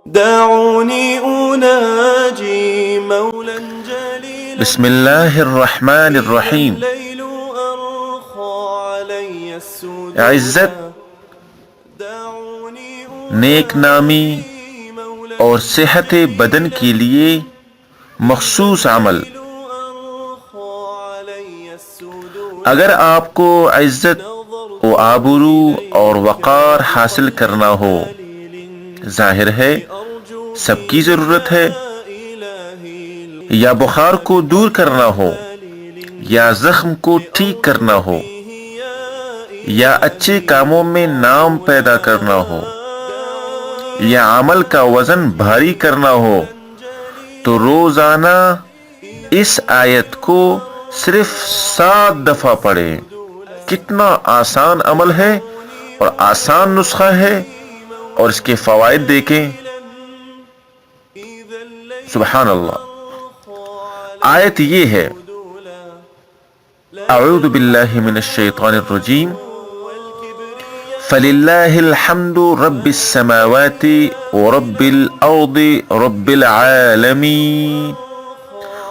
دعوني أناجي مولا جليلا بسم اللہ الرحمن الرحیم. الليل أرخى علي السدود عزت، نیک نامی اور صحت بدن کے لیے مخصوص عمل. اگر آپ کو عزت و آبرو اور وقار حاصل کرنا ہو، ظاہر ہے سب کی ضرورت ہے. یا بخار کو دور کرنا ہو، یا زخم کو ٹھیک کرنا ہو، یا اچھے کاموں میں نام پیدا کرنا ہو، یا عمل کا وزن بھاری کرنا ہو، تو روزانہ اس آیت کو صرف 7 دفعہ پڑھیں. کتنا آسان عمل ہے اور آسان نسخہ ہے، اور اس کے فوائد دیکھیں. سبحان اللہ. آیت یہ ہے: اعوذ باللہ من الشیطان الرجیم، فَلِلَّهِ الْحَمْدُ رَبِّ السَّمَاوَاتِ وَرَبِّ الْأَرْضِ رَبِّ الْعَالَمِينَ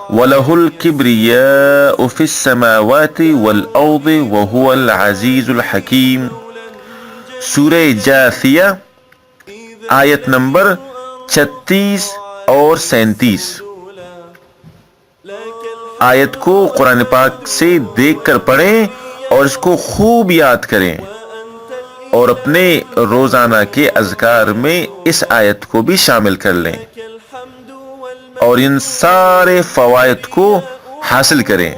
وَلَهُ الْكِبْرِيَاءُ فِي السَّمَاوَاتِ وَالْأَرْضِ وَهُوَ الْعَزِيزُ الْحَكِيمُ. سورہ جاثیہ آیت نمبر 36 اور 37. آیت کو قرآن پاک سے دیکھ کر پڑھیں اور اس کو خوب یاد کریں، اور اپنے روزانہ کے اذکار میں اس آیت کو بھی شامل کر لیں اور ان سارے فوائد کو حاصل کریں.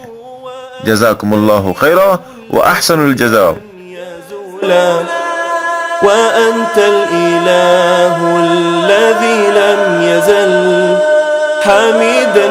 جزاکم اللہ خیرا واحسن الجزاء. وأنت الإله الذي لم يزل حميدا